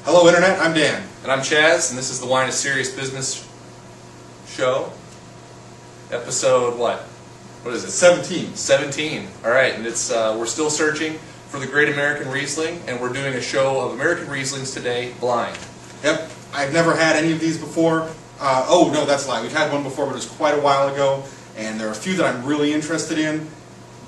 Hello Internet, I'm Dan. And I'm Chaz, and this is the Wine is Serious Business show. Episode what? What is it? 17. 17. Alright, and it's we're still searching for the Great American Riesling, and we're doing a show of American Rieslings today, blind. Yep, I've never had any of these before. Oh, no, that's a lie. We've had one before, but it was quite a while ago, and there are a few that I'm really interested in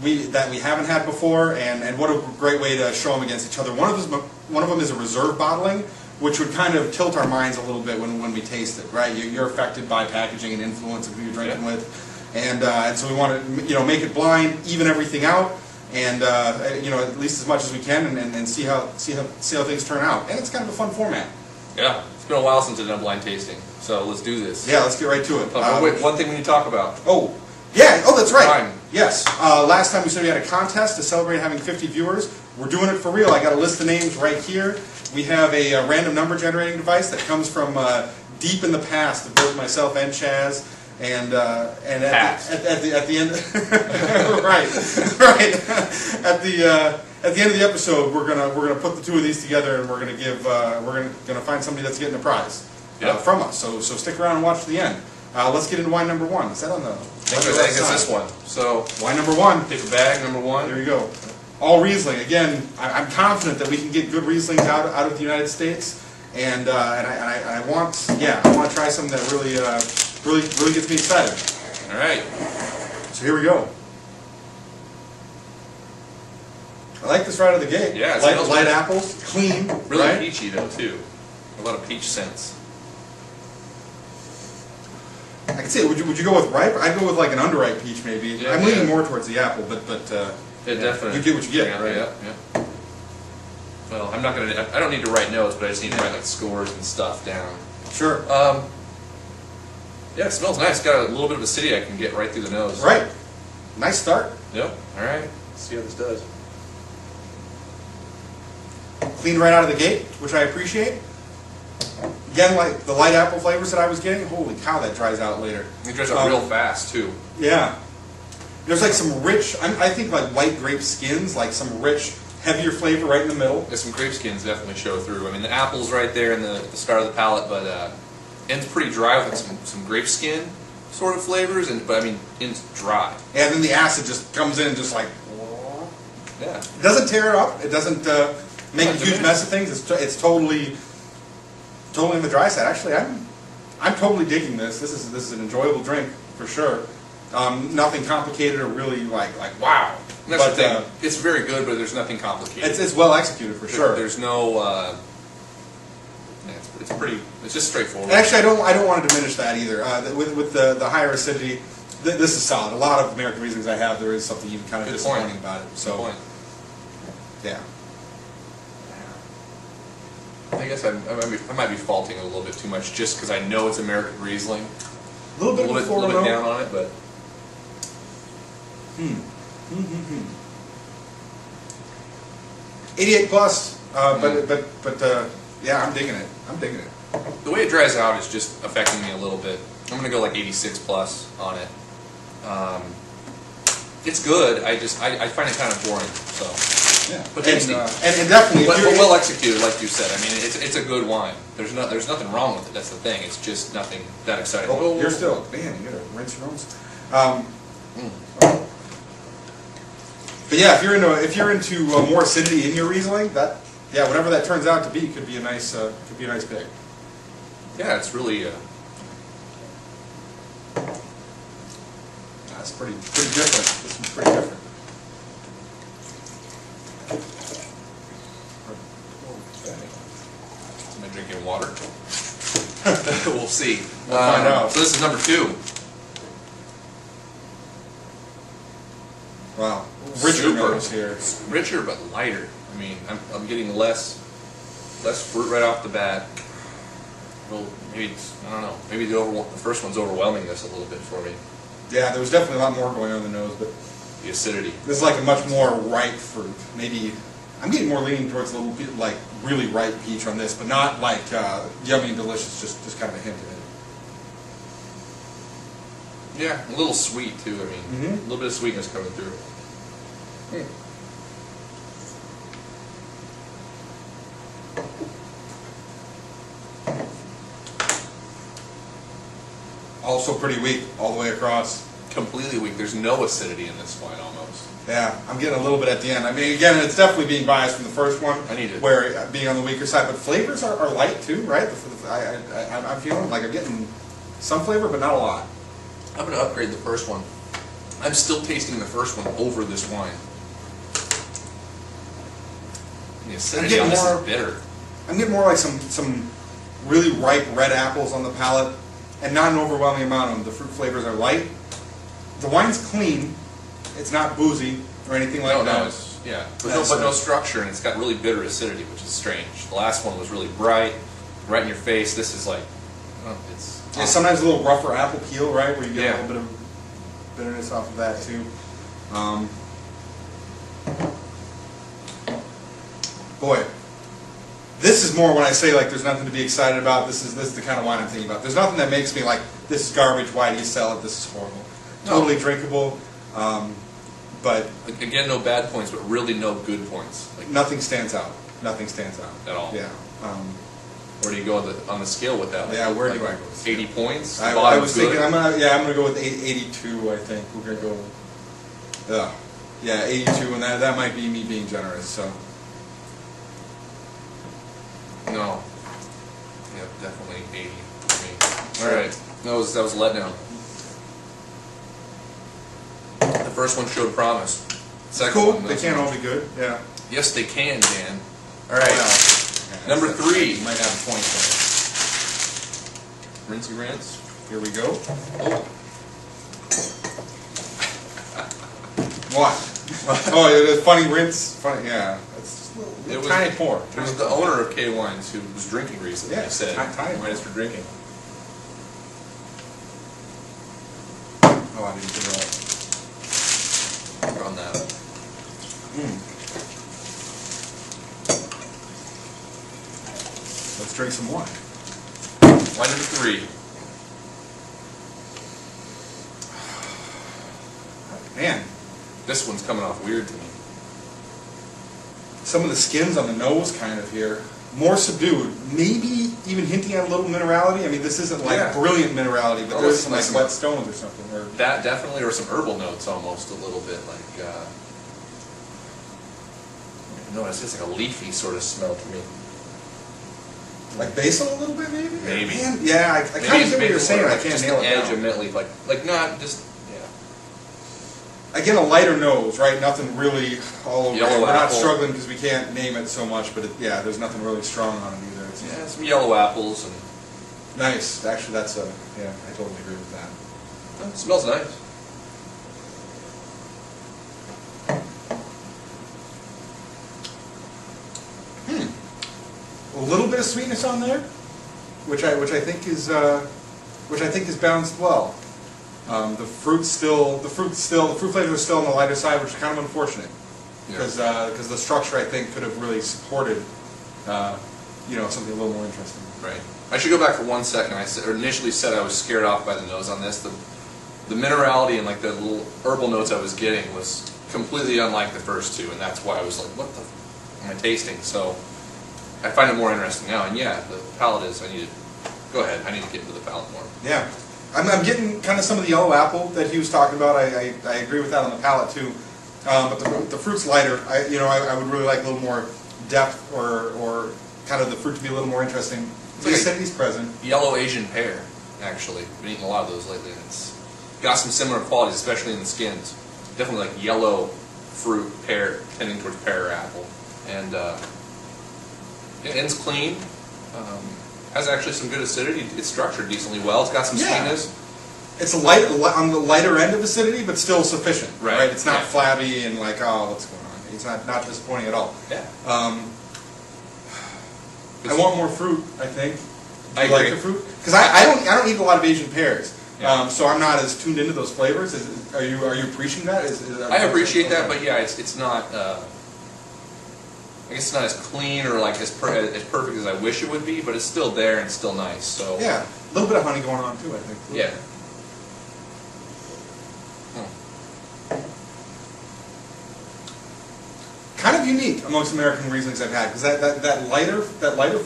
that we haven't had before, and what a great way to show them against each other. One of them is a reserve bottling, which would kind of tilt our minds a little bit when we taste it, right? You're affected by packaging and influence of who you're drinking with, and so we want to make it blind, even everything out, and at least as much as we can, and see how things turn out. And it's kind of a fun format. Yeah, it's been a while since I've done blind tasting, so let's do this. Yeah, let's get right to it. Wait, one thing we need to talk about. Oh, yeah. Oh, that's right. Fine. Yes. Last time we said we had a contest to celebrate having 50 viewers. We're doing it for real. I got a list of names right here. We have a random number generating device that comes from deep in the past of both myself and Chaz. And at the end, right. At the end of the episode, we're gonna put the two of these together, and we're gonna find somebody that's getting a prize from us. So stick around and watch to the end. Let's get into wine number one. Is that on the? I think it's this one. So wine number one. Paper bag number one. There you go. All Riesling. Again, I'm confident that we can get good Rieslings out of the United States, and I want to try something that really gets me excited. All right. So here we go. I like this right out of the gate. Yeah, light apples, clean, really right? peachy though too. A lot of peach scents. I could say, would you go with ripe? I'd go with like an underripe peach maybe. Yeah, I'm leaning more towards the apple, but definitely. You get what you get, right? Yeah. Well, I don't need to write notes, but I just need to write like scores and stuff down. Sure. Yeah, it smells nice. It's got a little bit of acidity I can get right through the nose. Right. Nice start. Yep. All right. Let's see how this does. Clean right out of the gate, which I appreciate. Again, like the light apple flavors that I was getting, holy cow, that dries out later. It dries out real fast, too. Yeah. There's like some rich, I think like white grape skins, like some rich, heavier flavor right in the middle. Yeah, some grape skins definitely show through. I mean, the apple's right there in the start of the palate, but end's pretty dry with like some grape skin sort of flavors, but I mean, end's dry. And then the acid just comes in just like, yeah. It doesn't tear it up. It doesn't make a huge mess of things. It's totally on the dry side. Actually, I'm totally digging this. This is an enjoyable drink for sure. Nothing complicated or really like wow. That's the thing. It's very good, but there's nothing complicated. It's well executed for sure. There's no. It's just straightforward. And actually, I don't want to diminish that either. With the higher acidity, this is solid. A lot of American Rieslings I have, there is something even kind of disappointing about it. So, good point. Yeah. I guess I might be faulting it a little bit too much, just because I know it's American Riesling. A little bit down on it, but. 88 plus, but yeah, I'm digging it. The way it dries out is just affecting me a little bit. I'm gonna go like 86 plus on it. It's good. I find it kind of boring. So yeah, but tasty. And definitely, but well executed, like you said. I mean, it's a good wine. There's nothing wrong with it. That's the thing. It's just nothing that exciting. Oh, you're still, man. You gotta rinse your nose. But yeah, if you're into more acidity in your Riesling, whatever that turns out to be could be a nice pick. Yeah, it's really. That's pretty different. This one's pretty different. Am I drinking water? We'll see. We'll find out. So this is number 2. Wow. Richer notes here. Richer but lighter. I mean, I'm getting less fruit right off the bat. Well, maybe I don't know. Maybe the first one's overwhelming this a little bit for me. Yeah, there was definitely a lot more going on in the nose, but the acidity. This is like a much more ripe fruit. Maybe I'm getting more leaning towards a little bit like really ripe peach on this, but not like yummy and delicious. Just kind of a hint of it. Yeah, a little sweet too. I mean, a little bit of sweetness coming through. Also pretty weak all the way across. Completely weak. There's no acidity in this wine almost. Yeah, I'm getting a little bit at the end. I mean, again, it's definitely being biased from the first one. I need it. Where being on the weaker side, but flavors are light too, right? I'm feeling like I'm getting some flavor, but not a lot. I'm going to upgrade the first one. I'm still tasting the first one over this wine. The acidity on this is bitter. I'm getting more like some really ripe red apples on the palate, and not an overwhelming amount of them. The fruit flavors are light. The wine's clean. It's not boozy or anything like that. No, it's, yeah. But no structure, and it's got really bitter acidity, which is strange. The last one was really bright, right in your face. This is like, it's... Yeah, sometimes a little rougher apple peel, right, where you get a little bit of bitterness off of that too. Boy, this is more when I say like there's nothing to be excited about. This is the kind of wine I'm thinking about. There's nothing that makes me like, this is garbage, why do you sell it, this is horrible. Totally drinkable, but... Again, no bad points, but really no good points. Like, nothing stands out. Nothing stands out. At all. Yeah. Where do you go on the scale with that? Yeah, where do I go? 80 points? I was thinking, I'm gonna go with 82, I think. We're gonna go, yeah, 82, and that might be me being generous, so... No. Yeah, definitely 80 for me. Alright, that was a letdown. The first one showed promise. Second cool, one, they can't all be good, yeah. Yes, they can, Dan. Alright, well, number 3. You might have a point there. Rinsey rinse. Here we go. Oh. What? Oh, yeah, the funny rinse. Funny, yeah. It's just a little tiny pour. It was the owner of K Wines who was drinking recently. Yeah, He said, tiny. minus for drinking. Oh, I didn't do that. On that. Let's drink some wine. Wine number 3. Man, This one's coming off weird to me. some of the skins on the nose kind of here, more subdued, maybe even hinting at a little minerality. I mean, this isn't like brilliant minerality, but there's some like wet stones or something. Or That definitely, or some herbal notes almost a little bit, like, no, it's just like a leafy sort of smell to me. like basil a little bit, maybe? Maybe. Man, yeah, I kind of get what you're saying. I can't nail it down. Just the edge of mint leaf, like not just, Again, a lighter nose, right? Nothing really all over. Yellow We're not apple. struggling because we can't name it so much, but yeah, there's nothing really strong on it either. It's some yellow apples, and nice. Actually, that's a yeah. I totally agree with that. it smells nice. A little bit of sweetness on there, which I think is balanced well. The fruit flavors are still on the lighter side, which is kind of unfortunate because the structure I think could have really supported something a little more interesting. Right. I should go back for 1 second. I initially said I was scared off by the nose on this. The minerality and like the little herbal notes I was getting was completely unlike the first two, and that's why I was like, what the f am I tasting? So I find it more interesting now, and yeah, the palate is, I need to get into the palate more. Yeah. I'm getting kind of some of the yellow apple that he was talking about. I agree with that on the palate too. But the fruit's lighter. I would really like a little more depth or kind of the fruit to be a little more interesting. The acidity's present. Yellow Asian pear, actually. I've been eating a lot of those lately, and it's got some similar qualities, especially in the skins. Definitely like yellow fruit, pear, tending towards pear or apple. And it ends clean. Has actually some good acidity. It's structured decently well. It's got some sweetness. It's on the lighter end of acidity, but still sufficient. Right. It's not flabby and like, oh, what's going on? It's not disappointing at all. Yeah. I want more fruit. I think. Do you I agree. like the fruit? Because I don't eat a lot of Asian pears, Yeah. so I'm not as tuned into those flavors. Are you appreciating that? I appreciate that, but yeah, it's not. I guess it's not as clean or like as perfect as I wish it would be, but it's still there and still nice. So yeah, a little bit of honey going on too, I think. Yeah. Kind of unique amongst American Rieslings I've had because that lighter fruit flavor.